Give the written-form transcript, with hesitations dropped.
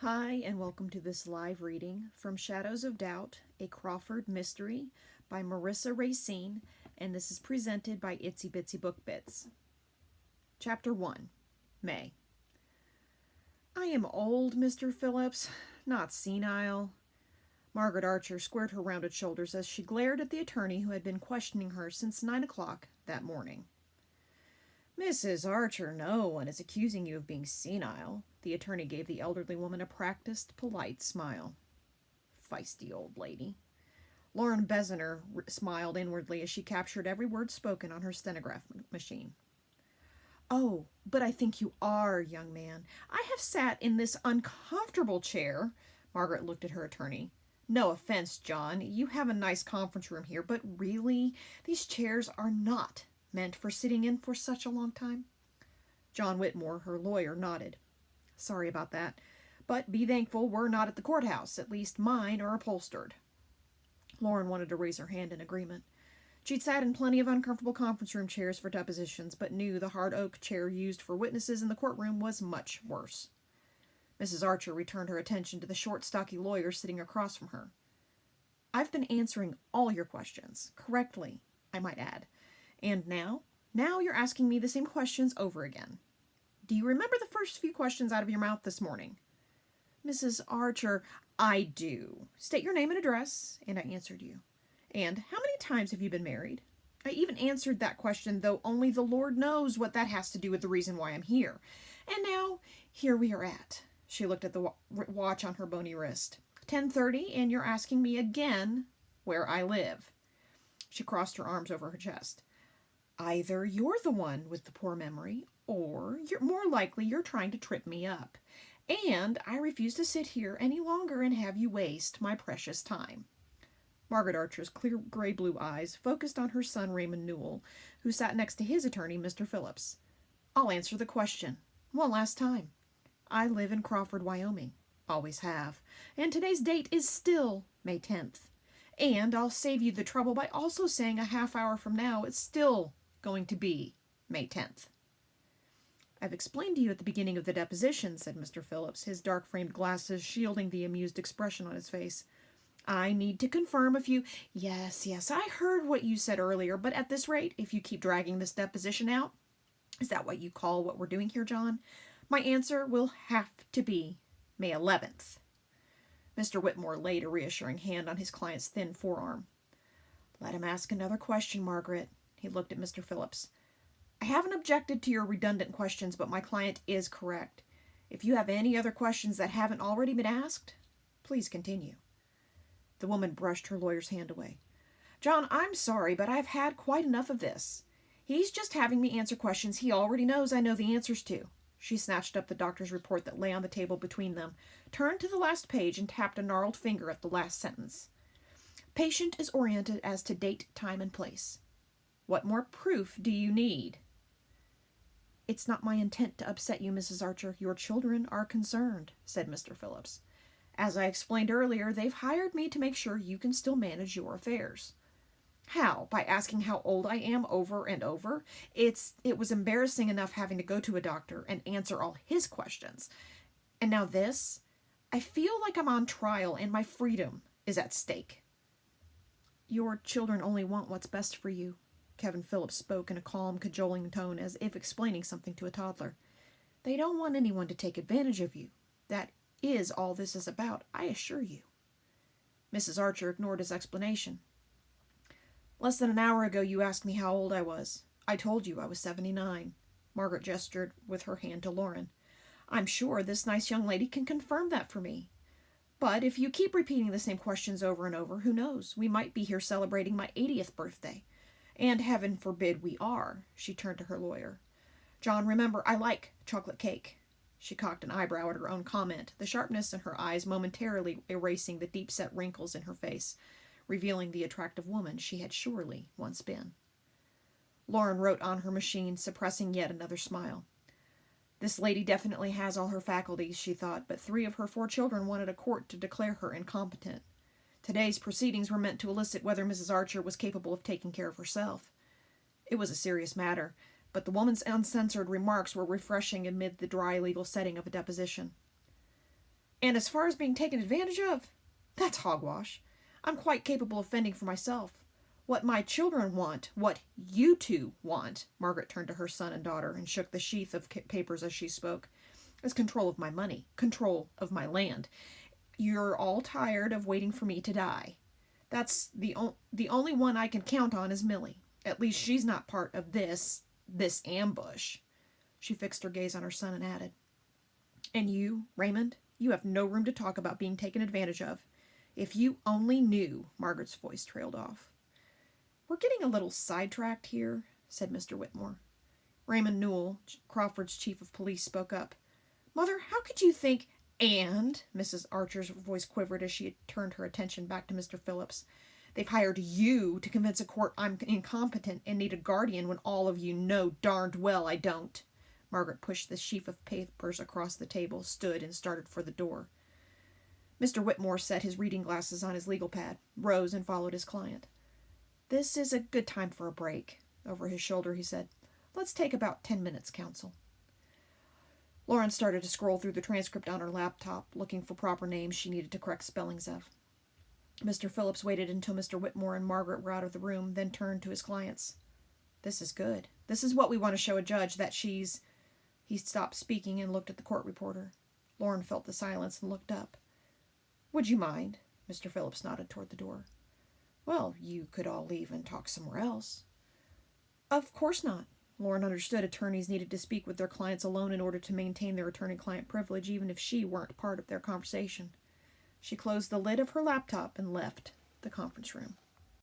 Hi, and welcome to this live reading from Shadows of Doubt, a Crawford mystery by Merissa Racine, and this is presented by Itsy Bitsy Book Bits. Chapter 1, May. I am old, Mr. Phillips, not senile. Margaret Archer squared her rounded shoulders as she glared at the attorney who had been questioning her since 9 o'clock that morning. Mrs. Archer, no one is accusing you of being senile. The attorney gave the elderly woman a practiced, polite smile. Feisty old lady. Lauren Bessener smiled inwardly as she captured every word spoken on her stenograph machine. Oh, but I think you are, young man. I have sat in this uncomfortable chair. Margaret looked at her attorney. No offense, John. You have a nice conference room here, but really, these chairs are not meant for sitting in for such a long time. John Whitmore, her lawyer, nodded. Sorry about that, but be thankful we're not at the courthouse. At least mine are upholstered. Lauren wanted to raise her hand in agreement. She'd sat in plenty of uncomfortable conference room chairs for depositions, but knew the hard oak chair used for witnesses in the courtroom was much worse. Mrs. Archer returned her attention to the short, stocky lawyer sitting across from her. I've been answering all your questions, correctly, I might add. And now you're asking me the same questions over again. Do you remember the first few questions out of your mouth this morning? Mrs. Archer, I do. State your name and address, and I answered you. And how many times have you been married? I even answered that question, though only the Lord knows what that has to do with the reason why I'm here. And now, here we are at. She looked at the watch on her bony wrist. 10:30, and you're asking me again where I live. She crossed her arms over her chest. Either you're the one with the poor memory, or more likely you're trying to trip me up. And I refuse to sit here any longer and have you waste my precious time. Margaret Archer's clear gray-blue eyes focused on her son Raymond Newell, who sat next to his attorney, Mr. Phillips. I'll answer the question. One last time. I live in Crawford, Wyoming. Always have. And today's date is still May 10th. And I'll save you the trouble by also saying a half hour from now it's still going to be May 10th. I've explained to you at the beginning of the deposition, said Mr. Phillips, his dark-framed glasses shielding the amused expression on his face. I need to confirm a few... Yes, I heard what you said earlier, but at this rate, if you keep dragging this deposition out... Is that what you call what we're doing here, John? My answer will have to be May 11th. Mr. Whitmore laid a reassuring hand on his client's thin forearm. Let him ask another question, Margaret. He looked at Mr. Phillips. I haven't objected to your redundant questions, but my client is correct. If you have any other questions that haven't already been asked, please continue. The woman brushed her lawyer's hand away. John, I'm sorry, but I've had quite enough of this. He's just having me answer questions he already knows I know the answers to. She snatched up the doctor's report that lay on the table between them, turned to the last page, and tapped a gnarled finger at the last sentence. Patient is oriented as to date, time, and place. What more proof do you need? It's not my intent to upset you, Mrs. Archer. Your children are concerned, said Mr. Phillips. As I explained earlier, they've hired me to make sure you can still manage your affairs. How? By asking how old I am over and over? It was embarrassing enough having to go to a doctor and answer all his questions. And now this? I feel like I'm on trial and my freedom is at stake. Your children only want what's best for you. Kevin Phillips spoke in a calm, cajoling tone as if explaining something to a toddler. They don't want anyone to take advantage of you. That is all this is about, I assure you. Mrs. Archer ignored his explanation. Less than an hour ago you asked me how old I was. I told you I was 79. Margaret gestured with her hand to Lauren. I'm sure this nice young lady can confirm that for me. But if you keep repeating the same questions over and over, who knows? We might be here celebrating my 80th birthday. And heaven forbid we are, she turned to her lawyer. John, remember, I like chocolate cake. She cocked an eyebrow at her own comment, the sharpness in her eyes momentarily erasing the deep-set wrinkles in her face, revealing the attractive woman she had surely once been. Lauren wrote on her machine, suppressing yet another smile. This lady definitely has all her faculties, she thought, but 3 of her 4 children wanted a court to declare her incompetent. Today's proceedings were meant to elicit whether Mrs. Archer was capable of taking care of herself. It was a serious matter, but the woman's uncensored remarks were refreshing amid the dry legal setting of a deposition. And as far as being taken advantage of, that's hogwash. I'm quite capable of fending for myself. What my children want, what you two want, Margaret turned to her son and daughter and shook the sheath of papers as she spoke, is control of my money, control of my land. You're all tired of waiting for me to die. That's the only one I can count on is Millie. At least she's not part of this ambush. She fixed her gaze on her son and added, and you, Raymond, you have no room to talk about being taken advantage of. If you only knew, Margaret's voice trailed off. We're getting a little sidetracked here, said Mr. Whitmore. Raymond Newell, Crawford's chief of police, spoke up. Mother, how could you think... And, Mrs. Archer's voice quivered as she turned her attention back to Mr. Phillips. They've hired you to convince a court I'm incompetent and need a guardian when all of you know darned well I don't. Margaret pushed the sheaf of papers across the table, stood, and started for the door. Mr. Whitmore set his reading glasses on his legal pad, rose, and followed his client. This is a good time for a break. Over his shoulder, he said, Let's take about 10 minutes, counsel. Lauren started to scroll through the transcript on her laptop, looking for proper names she needed to correct spellings of. Mr. Phillips waited until Mr. Whitmore and Margaret were out of the room, then turned to his clients. This is good. This is what we want to show a judge, that she's... He stopped speaking and looked at the court reporter. Lauren felt the silence and looked up. Would you mind? Mr. Phillips nodded toward the door. Well, you could all leave and talk somewhere else. Of course not. Lauren understood attorneys needed to speak with their clients alone in order to maintain their attorney-client privilege, even if she weren't part of their conversation. She closed the lid of her laptop and left the conference room.